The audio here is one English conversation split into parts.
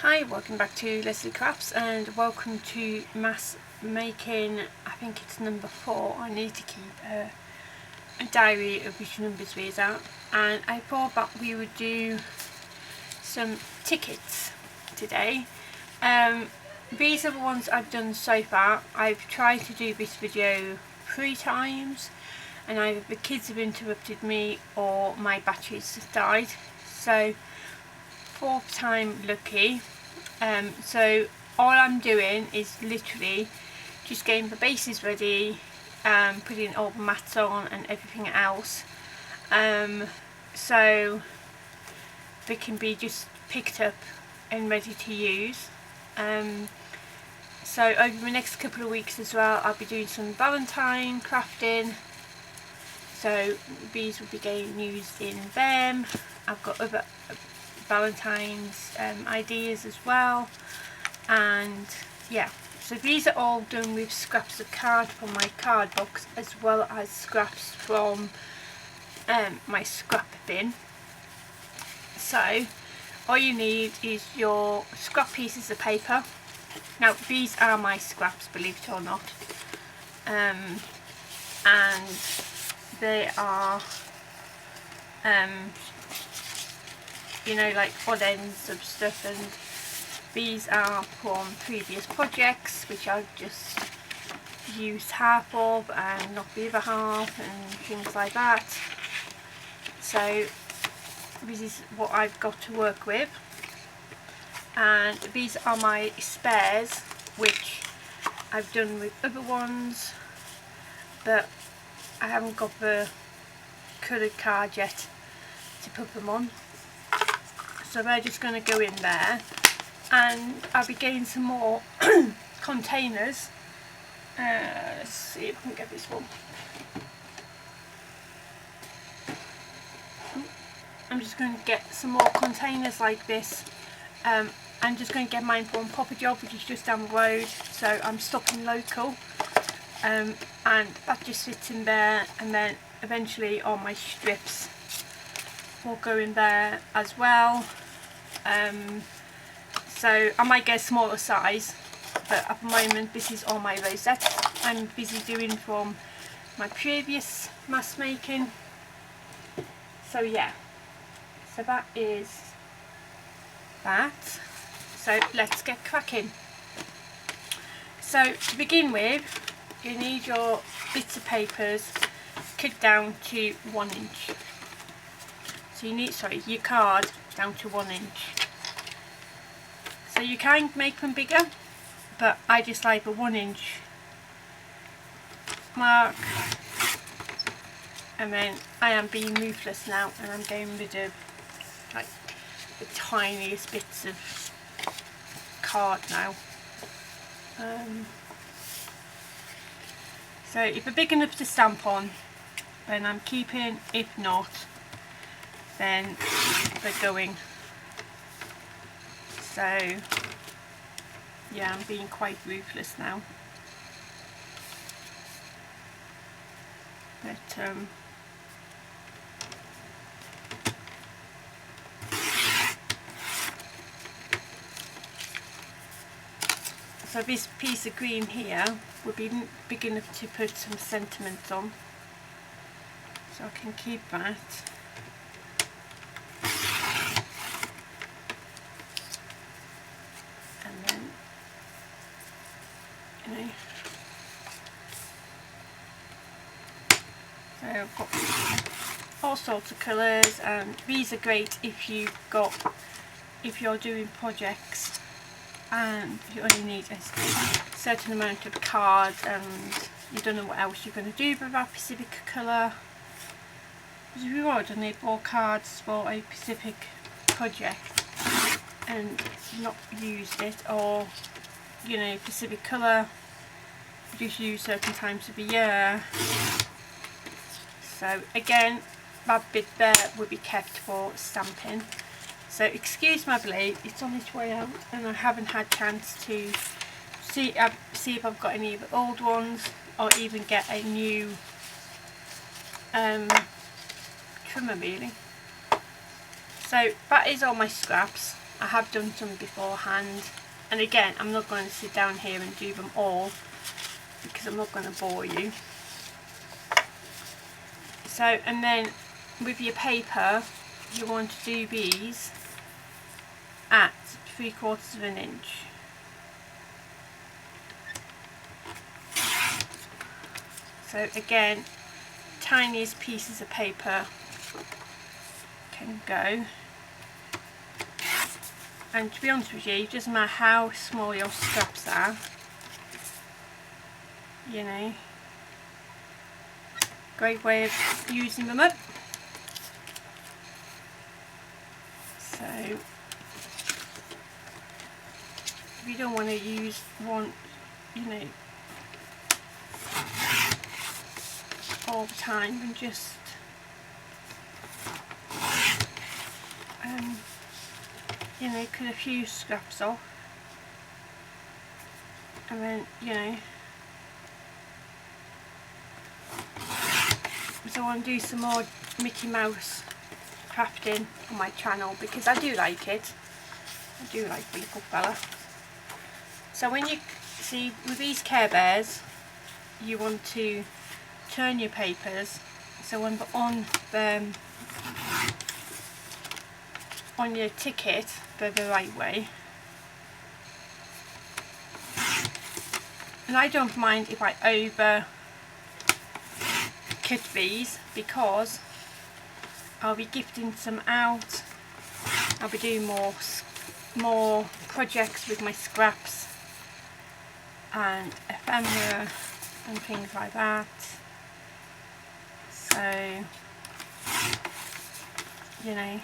Hi, welcome back to Leslie Crafts and welcome to mass making. I think it's number 4. I need to keep a diary of which numbers we're at, and I thought that we would do some tickets today. These are the ones I've done so far. I've tried to do this video 3 times and either the kids have interrupted me or my batteries have died, so 4th time lucky. So all I'm doing is literally just getting the bases ready, putting all the mats on and everything else, so they can be just picked up and ready to use. So over the next couple of weeks as well, I'll be doing some Valentine crafting, so these will be getting used in them. I've got other Valentine's ideas as well, and yeah, so these are all done with scraps of card from my card box as well as scraps from my scrap bin. So all you need is your scrap pieces of paper. Now these are my scraps, believe it or not, and they are you know, like odd ends of stuff, and these are from previous projects which I've just used half of and not the other half and things like that. So this is what I've got to work with, and these are my spares which I've done with other ones, but I haven't got the coloured card yet to put them on. So they're just going to go in there, and I'll be getting some more containers. Let's see if we can get this one. I'm just going to get some more containers like this. I'm just going to get mine from Papa Job, which is just down the road, so I'm stopping local, and that just fits in there, and then eventually all my strips will go in there as well. So I might get a smaller size, but at the moment this is all my rosettes I'm busy doing from my previous mass making. So yeah, so that is that. So let's get cracking. So to begin with, you need your bits of papers cut down to 1 inch. So you need, your card down to 1 inch. So you can make them bigger, but I just like a 1 inch mark. And then I am being ruthless now, and I'm getting rid of like the tiniest bits of card now. So if they're big enough to stamp on, then I'm keeping. If not, then they're going. So yeah, I'm being quite ruthless now, but so this piece of green here would be big enough to put some sentiments on, so I can keep that. So I've got all sorts of colours, and these are great if you're doing projects and you only need a certain amount of cards and you don't know what else you're going to do with that specific colour. Because if you already need more cards for a specific project and not used it, or you know, specific colour just use certain times of the year. So again, that bit there will be kept for stamping. So excuse my blade, it's on its way out and I haven't had chance to see if I've got any of the old ones, or even get a new trimmer really. So that is all my scraps. I have done some beforehand, and again I'm not going to sit down here and do them all because I'm not going to bore you. So, and then with your paper you want to do these at 3/4 of an inch. So again, tiniest pieces of paper can go. And to be honest with you, it doesn't matter how small your scraps are, you know, great way of using them up. So if you don't want to use one, you know, all the time, and just you know, cut a few scraps off, and then, you know, so I want to do some more Mickey Mouse crafting on my channel because I do like it. I do like Little Fella. So when you see with these Care Bears, you want to turn your papers so when on your ticket they're the right way. And I don't mind if I over cut these because I'll be gifting some out. I'll be doing more projects with my scraps and ephemera and things like that. So, you know,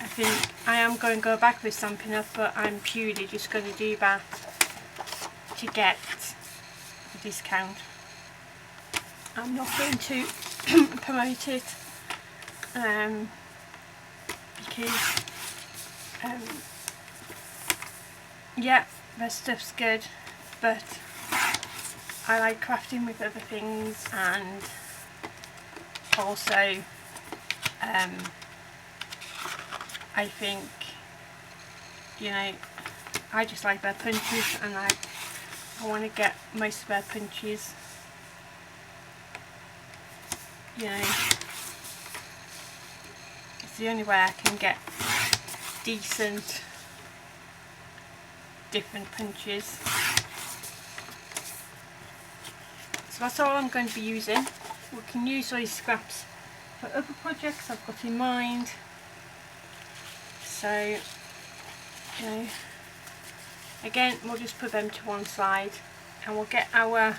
I think I am going to go back with Stampin' Up, but I'm purely just going to do that to get the discount. I'm not going to promote it because yeah, their stuff's good, but I like crafting with other things, and also I think, you know, I just like their punches, and I want to get most of their punches, you know, it's the only way I can get decent different punches. So that's all I'm going to be using. We can use these scraps for other projects I've got in mind. So, you know, again, we'll just put them to one side and we'll get our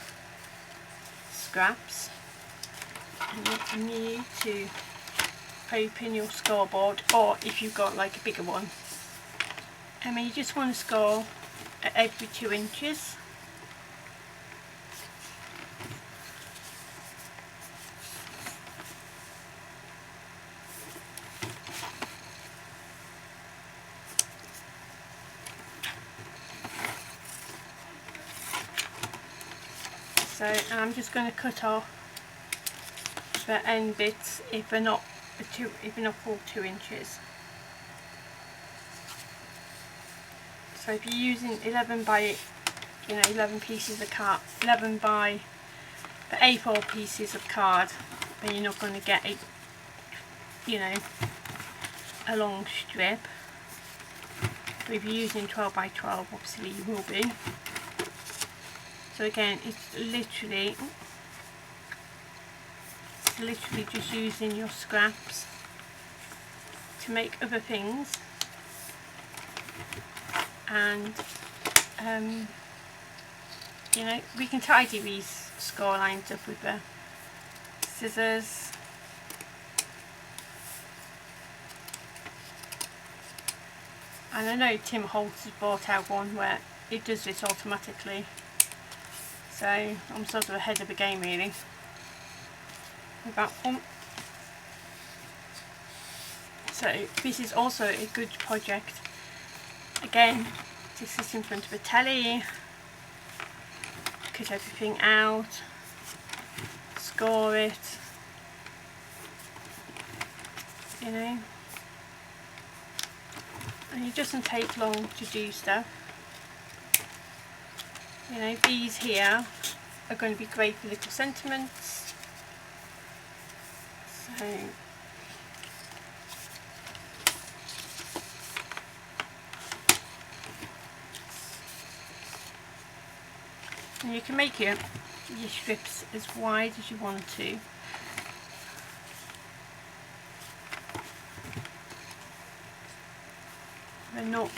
scraps. And you need to open your scoreboard, or if you've got like a bigger one, I mean, you just want to score at every 2 inches. So, and I'm just going to cut off the end bits if they're not full 2 inches. So if you're using 11 by, you know, 11 pieces of card, 11 by the A4 pieces of card, then you're not going to get a, you know, a long strip. But if you're using 12 by 12, obviously you will be. So again, it's literally just using your scraps to make other things, and you know, we can tidy these score lines up with the scissors. And I know Tim Holtz has brought out one where it does this automatically, so I'm sort of ahead of the game really with that one. So this is also a good project. Again, just sit in front of a telly, cut everything out, score it, you know, and it doesn't take long to do stuff. You know, these here are going to be great for little sentiments. So and you can make your strips as wide as you want to. They're not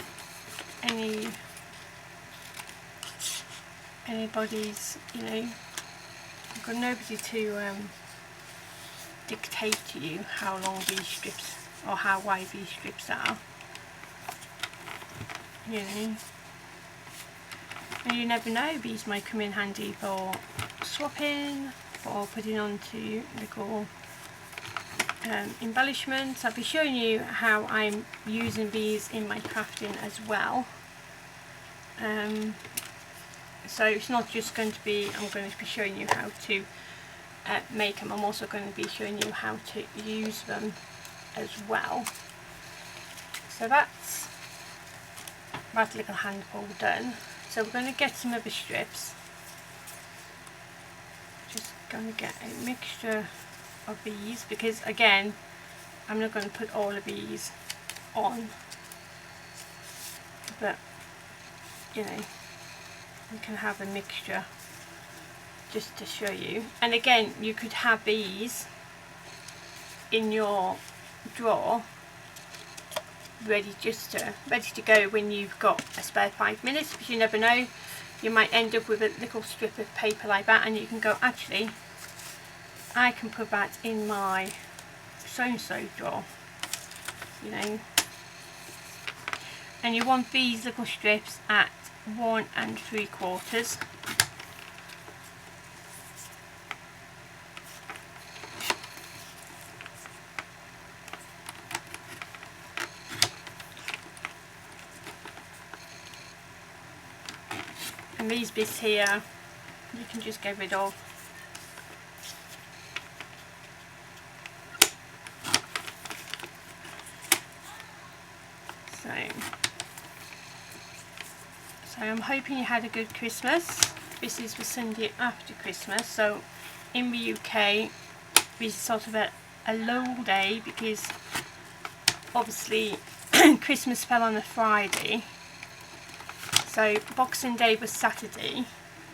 anybody's, you know, you've got nobody to dictate to you how long these strips or how wide these strips are, you know. And you never know, these might come in handy for swapping or putting onto little embellishments. I'll be showing you how I'm using these in my crafting as well. So it's not just going to be, I'm going to be showing you how to make them, I'm also going to be showing you how to use them as well. So that's that little handful done. So we're going to get some other strips. Just going to get a mixture of these, because again I'm not going to put all of these on, but you know, you can have a mixture just to show you. And again, you could have these in your drawer ready to go when you've got a spare 5 minutes, because you never know, you might end up with a little strip of paper like that and you can go, actually I can put that in my so-and-so drawer, you know. And you want these little strips at 1 3/4. And these bits here you can just get rid of. So I'm hoping you had a good Christmas. This is the Sunday after Christmas, so in the UK this is sort of a lull day, because obviously Christmas fell on a Friday, so Boxing Day was Saturday.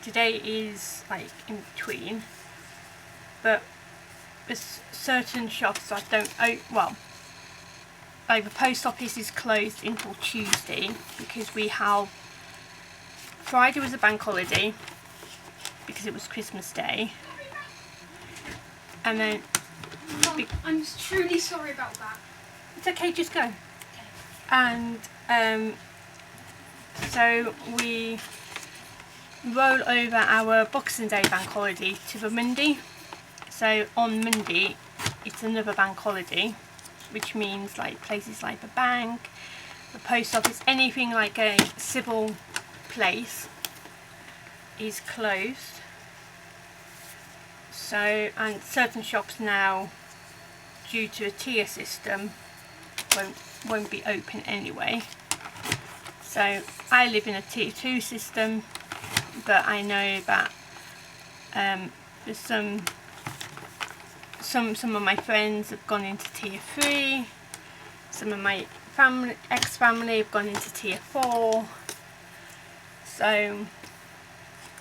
Today is like in between, but there's certain shops that don't well, like the post office is closed until Tuesday, because we have Friday was a bank holiday because it was Christmas Day, and then Mum, I'm truly sorry about that. It's okay, just go. Okay. And so we roll over our Boxing Day bank holiday to the Monday. So on Monday it's another bank holiday, which means like places like the bank, the post office, anything like a civil place is closed. So, and certain shops now, due to a tier system, won't be open anyway. So I live in a tier 2 system, but I know that there's some of my friends have gone into tier 3, some of my ex-family have gone into tier 4, so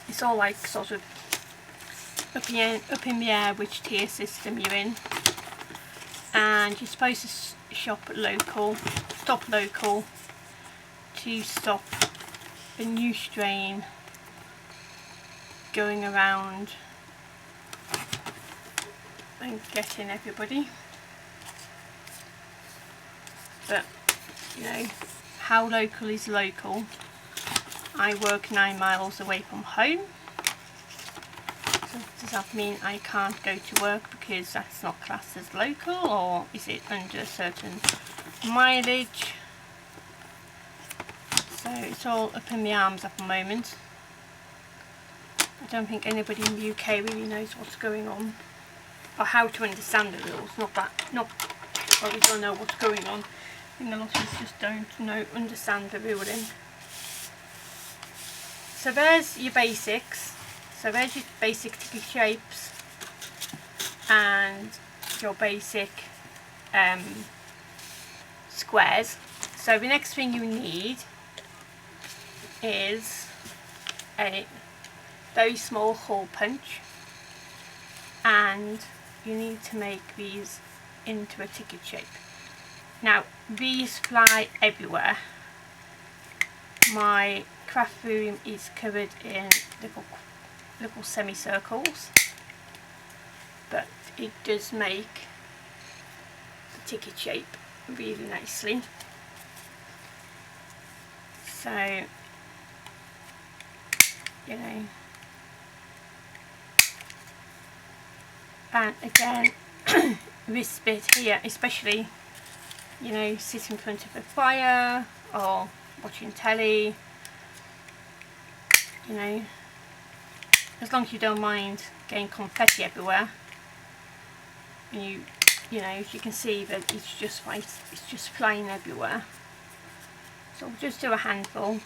it's all like sort of up in the air which tier system you're in. And you're supposed to shop local to stop the new strain going around and getting everybody. But you know, how local is local? I work 9 miles away from home, so does that mean I can't go to work because that's not classed as local, or is it under a certain mileage? So it's all up in the arms at the moment. I don't think anybody in the UK really knows what's going on. or how to understand the rules, not well, we don't know what's going on. I think a lot of us just don't understand the ruling. So there's your basics. So there's your basic ticket shapes and your basic squares. So the next thing you need is a very small hole punch, and you need to make these into a ticket shape. Now these fly everywhere. My craft room is covered in little semicircles, but it does make the ticket shape really nicely. So, you know, and again this bit here, especially, you know, sit in front of a fire or watching telly, you know, as long as you don't mind getting confetti everywhere, and you know, as you can see that it's just flying everywhere. So we'll just do a handful,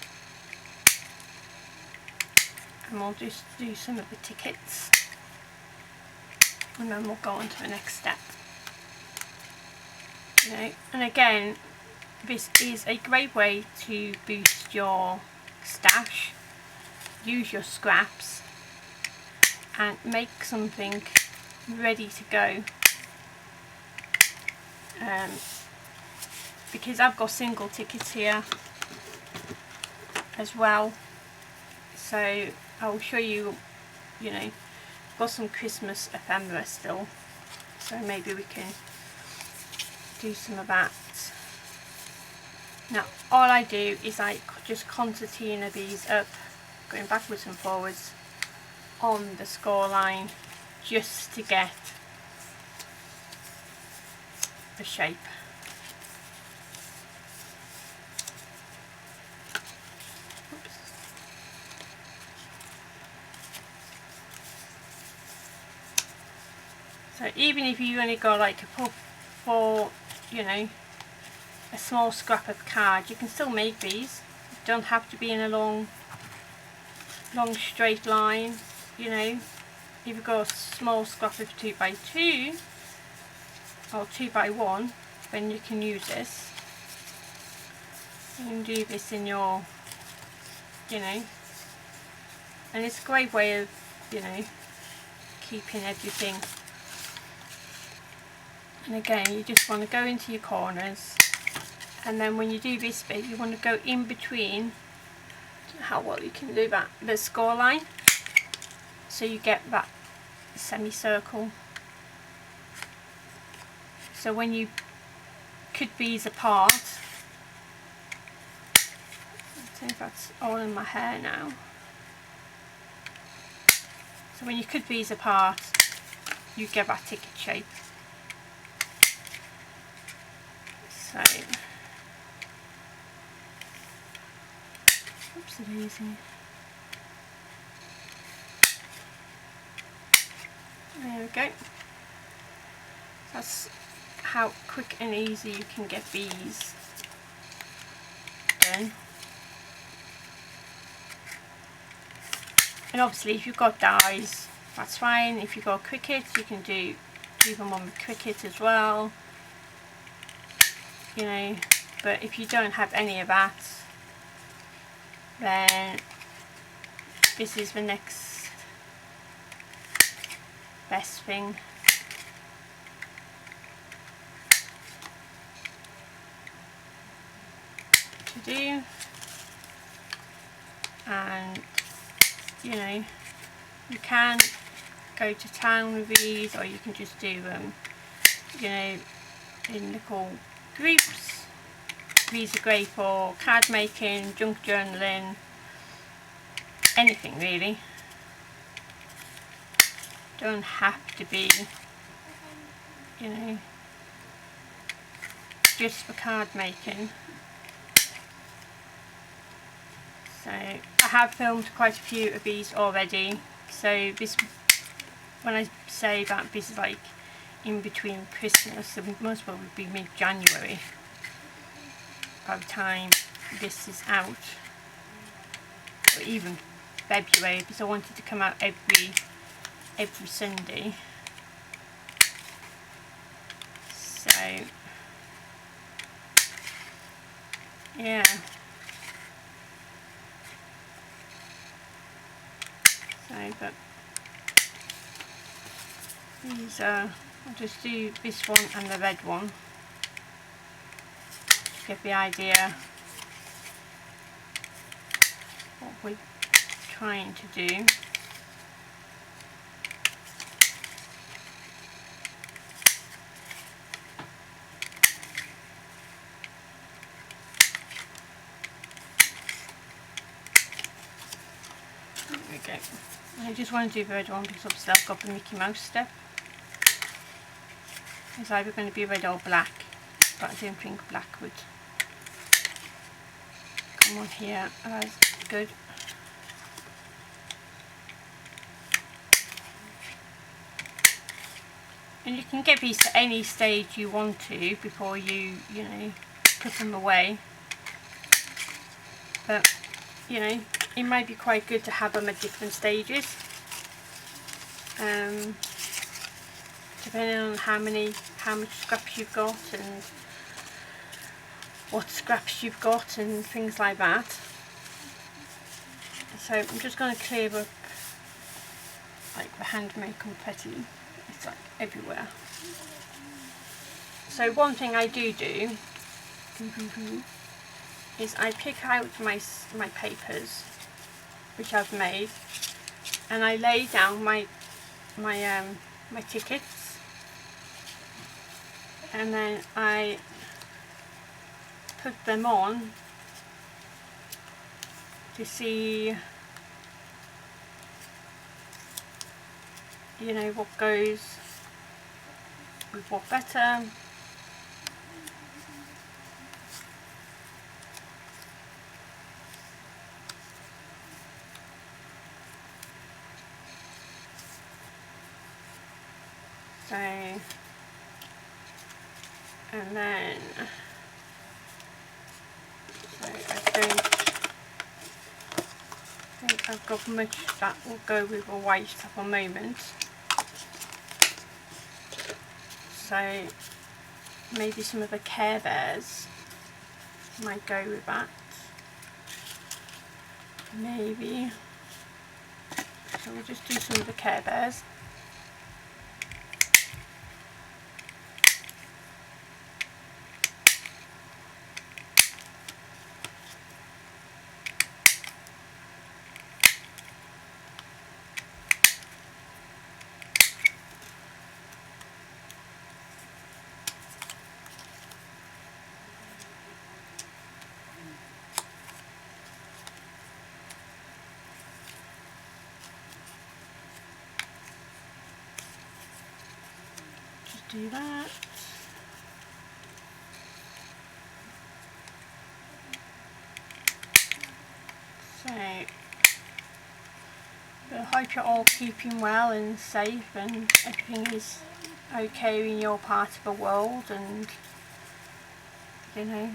and we'll just do some of the tickets, and then we'll go on to the next step. You know, and again, this is a great way to boost your stash. Use your scraps and make something ready to go. Because I've got single tickets here as well, so I'll show you, you know, I've got some Christmas ephemera still, so maybe we can do some of that. Now all I do is I just concertina these up, going backwards and forwards on the score line, just to get the shape. Oops. So even if you only got like a puff for, you know, a small scrap of card, you can still make these. You don't have to be in a long straight line, you know. If you've got a small scrap of 2x2 or 2x1, then you can use this. You can do this in your, you know, and it's a great way of, you know, keeping everything. And again, you just want to go into your corners, and then when you do this bit, you want to go in between. How well you can do that, the score line, so you get that semicircle. So when you cut these apart, I think that's all in my hair now. So when you cut these apart, you get that ticket shape. So, oopsie daisy. There we go. That's how quick and easy you can get these done. And obviously if you've got dies, that's fine. If you've got cricket, you can do them on with cricket as well, you know. But if you don't have any of that, then this is the next best thing. To do. And you know, you can go to town with these, or you can just do them, you know, in little groups. These are great for card making, junk journaling, anything really. Don't have to be, you know, just for card making. So I have filmed quite a few of these already. So this, when I say that this is like in between Christmas, so most probably be mid-January by the time this is out, or even February, because I wanted to come out every Sunday. So yeah, so but these are, I'll just do this one and the red one to get the idea what we're trying to do. There we go. I just want to do the red one because obviously I've got the Mickey Mouse step. It's either going to be red or black, but I don't think black would come on here as good. And you can get these at any stage you want to before you know, put them away. But, you know, it might be quite good to have them at different stages. Depending on how much scraps you've got and what scraps you've got and things like that. So I'm just going to clear up like the handmade confetti. It's like everywhere. So one thing I do is I pick out my papers which I've made, and I lay down my tickets, and then I put them on to see, you know, what goes with what better. So, and then, so I don't think I've got much that will go with a white at the moment. So maybe some of the Care Bears might go with that. Maybe. So we'll just do some of the Care Bears. Do that. So I hope you're all keeping well and safe and everything is okay in your part of the world, and you know.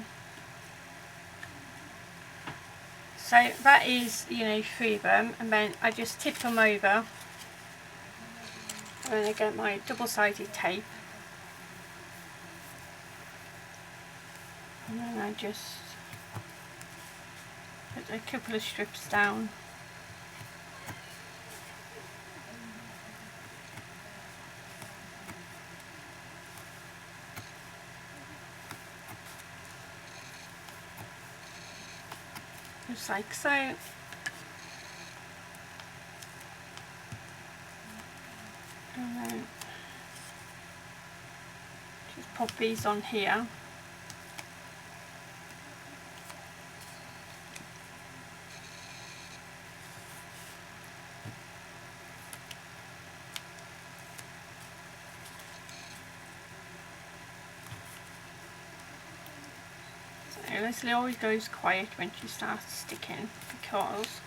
So that is, you know, 3 of them, and then I just tip them over, and then I get my double-sided tape. And then I just put a couple of strips down. Just like so. And then just pop these on here. Leslie always goes quiet when she starts sticking, because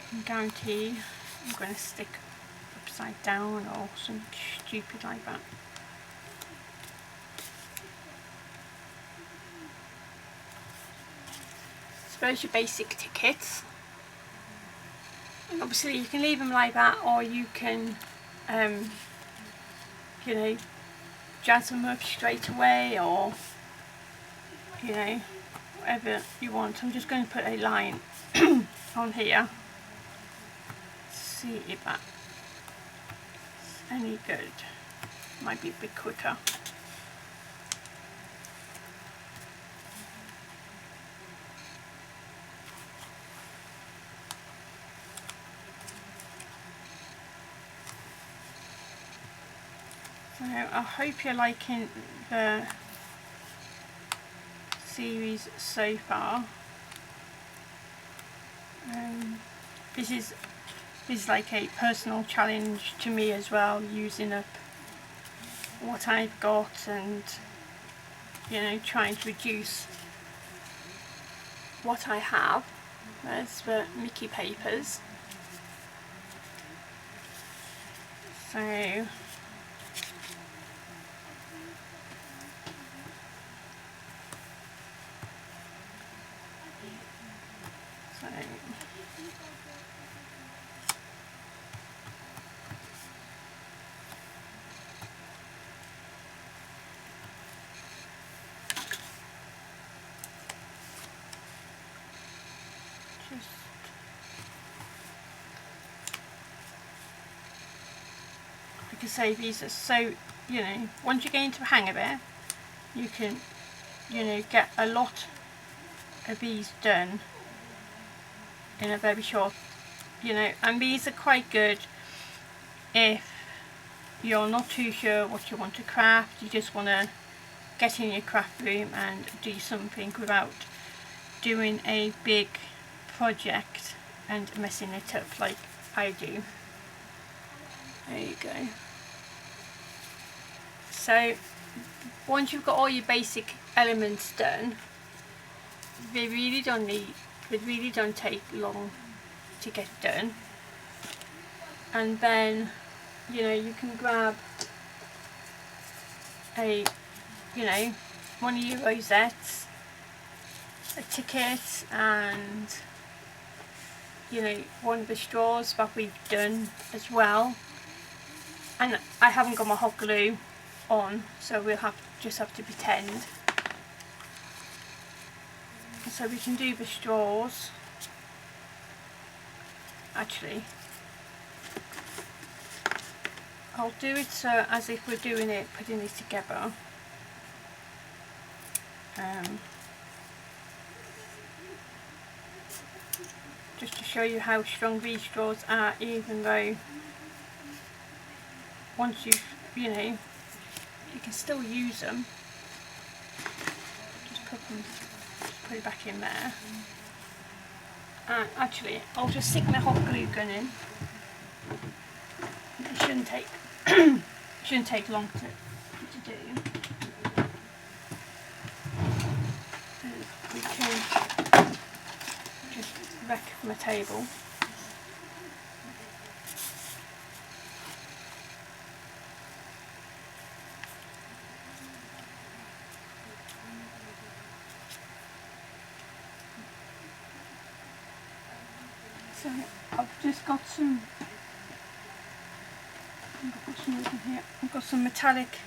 I can guarantee I'm going to stick upside down or something stupid like that. Suppose your basic tickets. Obviously you can leave them like that, or you can you know, jazz them up straight away, or you know, whatever you want. I'm just going to put a line on here, see if that's any good. Might be a bit quicker. So I hope you're liking the series so far. This is like a personal challenge to me as well, using up what I've got and, you know, trying to reduce what I have. There's the Mickey papers. So just like I say, these are so, you know, once you get into the hang of it, you can, you know, get a lot of these done in a very short, you know, and these are quite good if you're not too sure what you want to craft. You just want to get in your craft room and do something without doing a big project and messing it up like I do. There you go. So once you've got all your basic elements done, they really don't take long to get done. And then, you know, you can grab a, you know, one of your rosettes, a ticket, and, you know, one of the straws that we've done as well. And I haven't got my hot glue on, so we'll just have to pretend. So we can do the straws. Actually, I'll do it so as if we're doing it, putting it together. Just to show you how strong these straws are, even though once you know, you can still use them. Just put it back in there. And actually, I'll just stick my hot glue gun in. It shouldn't take long to do. We can just wreck my table. So I've just got some. I've got some metallic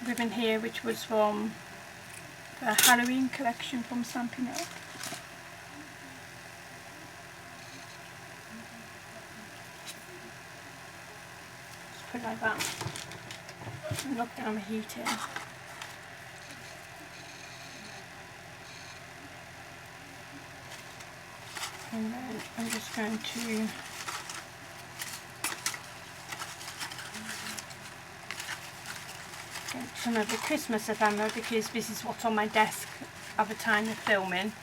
ribbon here, which was from the Halloween collection from Stampin' Up. Just put it like that. And lock down the heat here. And then I'm just going to get some of the Christmas ephemera, because this is what's on my desk at the time of filming.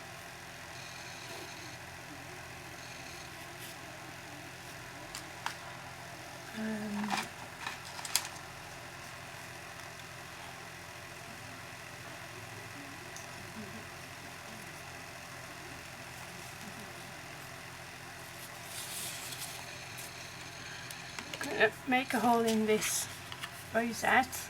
going to make a hole in this rosette.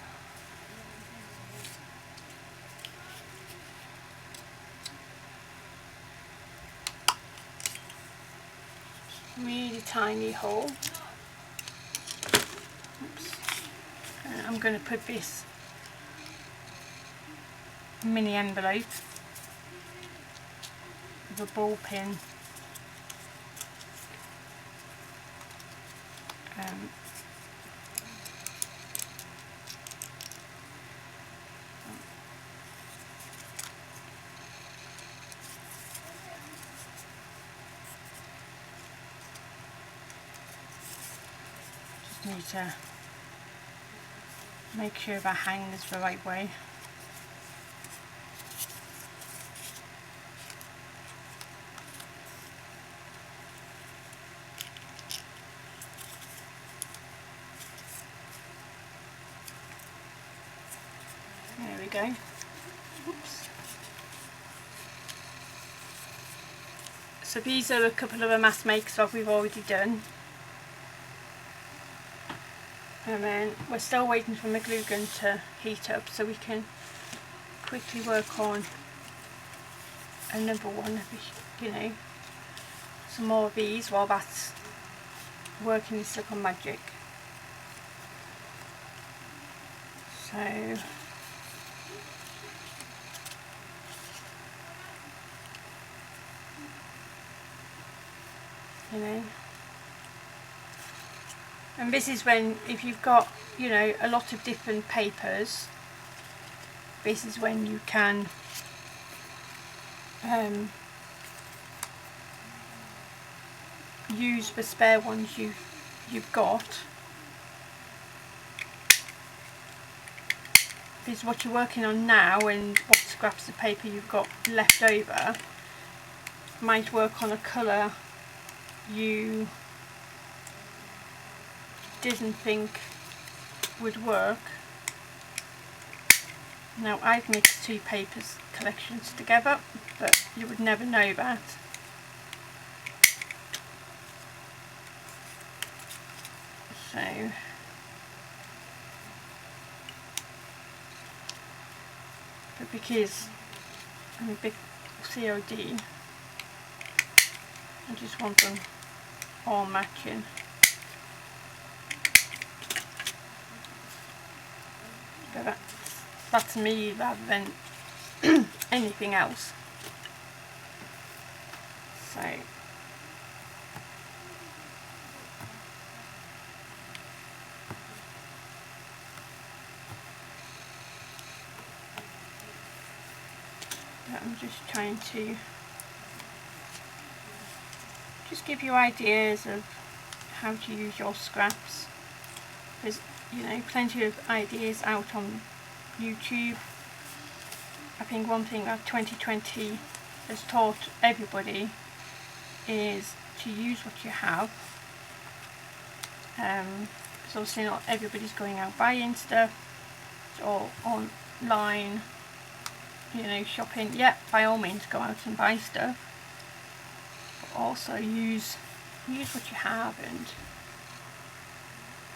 Really tiny hole. Oops. And I'm going to put this mini envelope with a ball pin just need to make sure that hangs the right way. There we go. Oops. So these are a couple of the mask makes that we've already done. And then we're still waiting for my glue gun to heat up so we can quickly work on another one, you know, some more of these while that's working the Silicone Magic. So you know, and this is when, if you've got, you know, a lot of different papers, this is when you can use the spare ones you've got. This is what you're working on now, and what scraps of paper you've got left over might work on a colour you didn't think would work. Now I've mixed two papers collections together, but you would never know that. So but because I'm a big COD, I just want them all matching. But that's me rather than anything else. So I'm just trying to just give you ideas of how to use your scraps. There's, you know, plenty of ideas out on YouTube. I think one thing that 2020 has taught everybody is to use what you have. Because obviously not everybody's going out buying stuff. It's all online, you know, shopping. Yeah, by all means go out and buy stuff, but also use what you have. And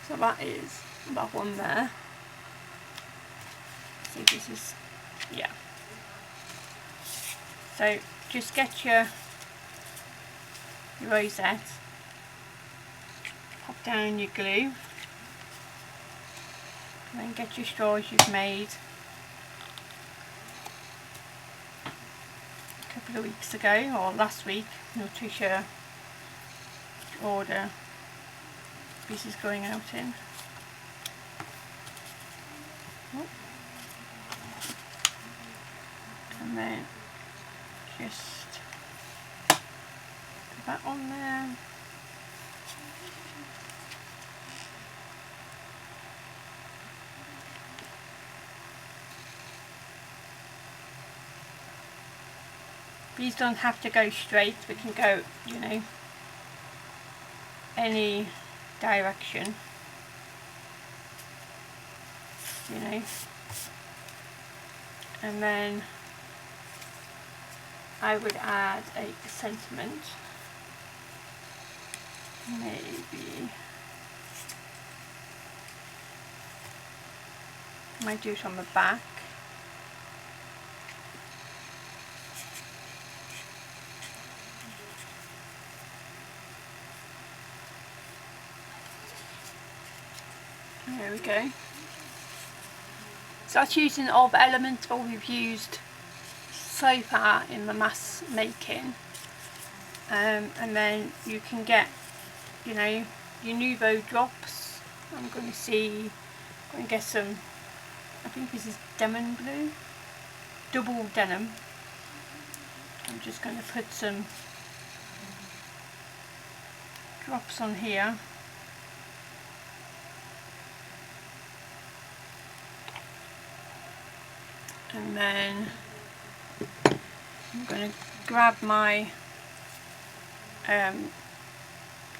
so that is that one there. So this is, yeah. So just get your rosette, pop down your glue, and then get your straws you've made a couple of weeks ago or last week. I'm not too sure which order this is going out in. Oh. And then just put that on there. These don't have to go straight, we can go, you know, any direction, you know. And then I would add a sentiment, maybe I might do it on the back. There we go. So that's using all the elements that we've used so far in the mask making, and then you can get, you know, your Nuvo drops. I'm going to get some, I think this is Denim Blue, double denim. I'm just going to put some drops on here. And then I'm going to grab my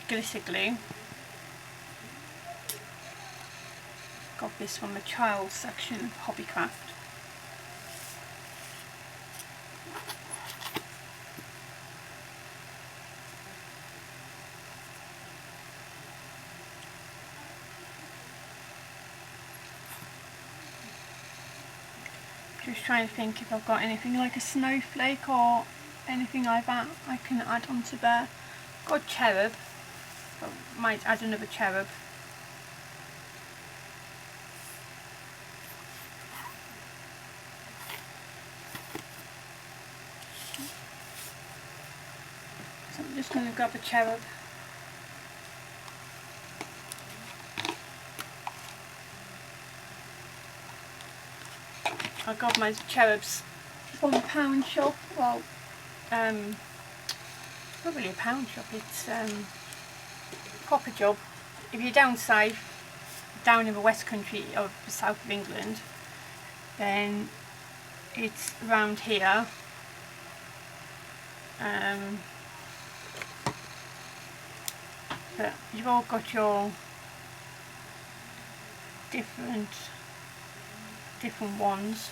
glitter glue. Got this from the child section of Hobbycraft. Just trying to think if I've got anything like a snowflake or anything like that I can add onto there. Got cherub, but might add another cherub. So I'm just going to grab a cherub. I got my cherubs from the pound shop. Well, not really a pound shop, it's Copper Job. If you're down south, down in the west country of the south of England, then it's around here. But you've all got your different ones.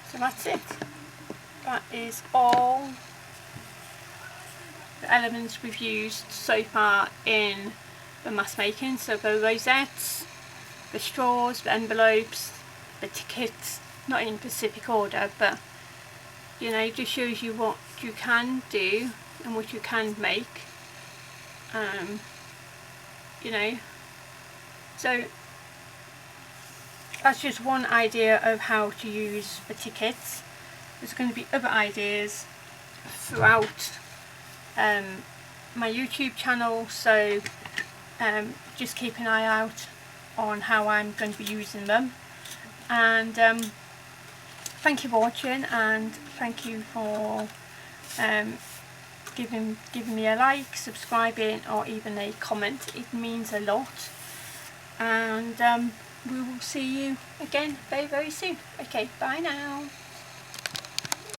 So that's it. That is all the elements we've used so far in the mask making. So the rosettes, the straws, the envelopes, the tickets, not in specific order, but you know, just shows you what you can do and what you can make. You know, so that's just one idea of how to use the tickets. There's going to be other ideas throughout my YouTube channel, so just keep an eye out on how I'm going to be using them. And thank you for watching, and thank you for giving me a like, subscribing, or even a comment. It means a lot. And we will see you again very, very soon. Okay, bye now.